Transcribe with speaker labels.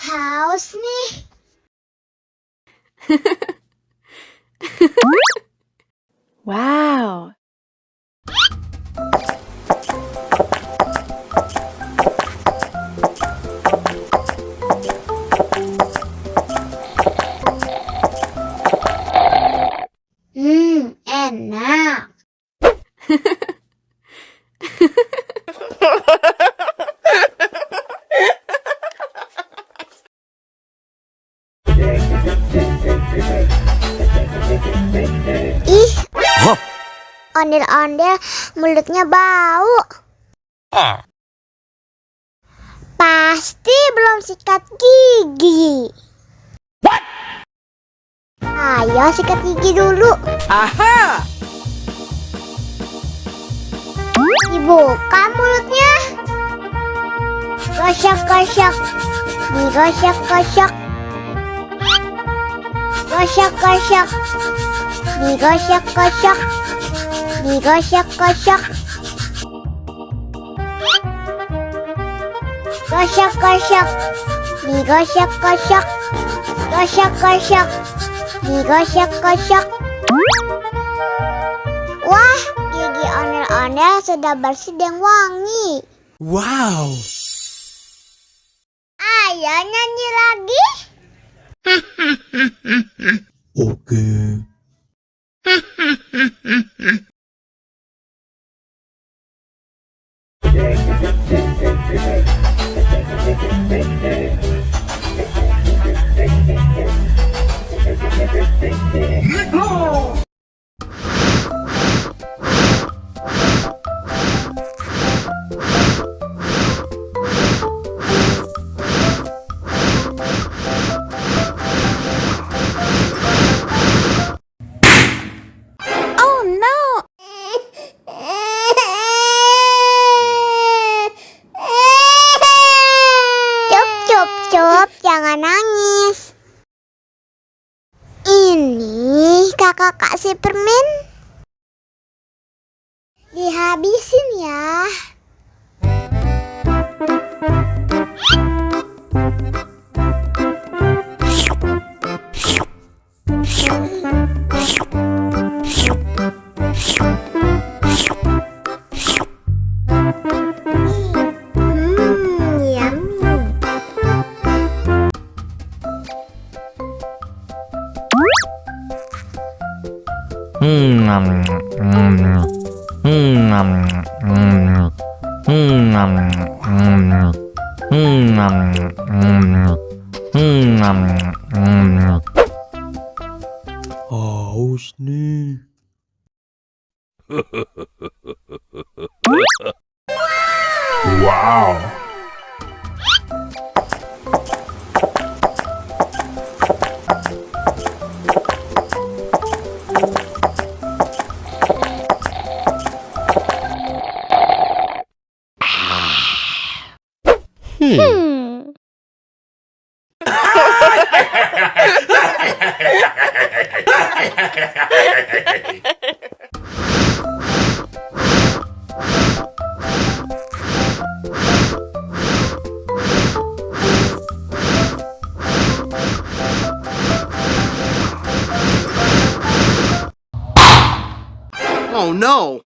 Speaker 1: Haus nih.
Speaker 2: Wow.
Speaker 1: Enak. Ih, ondel-ondel mulutnya bau. Pasti belum sikat gigi. Ayo sikat gigi dulu.
Speaker 3: Aha!
Speaker 1: Dibuka mulutnya. Gosok-gosok. Digosok-gosok. Gosok-gosok. Digosok-gosok. Digosok-gosok. Gosok-gosok. Digosok-gosok. Gosok-gosok. Digosok-gosok. Wah, gigi ondel-ondel sudah bersih dan wangi.
Speaker 3: Wow!
Speaker 1: Ayo nyanyi lagi.
Speaker 3: Oke.
Speaker 2: Oh no.
Speaker 1: Cup, jangan nangis. Ini kakak kasih permen. Dihabisin ya.
Speaker 3: Haus nih. Wow! Oh no!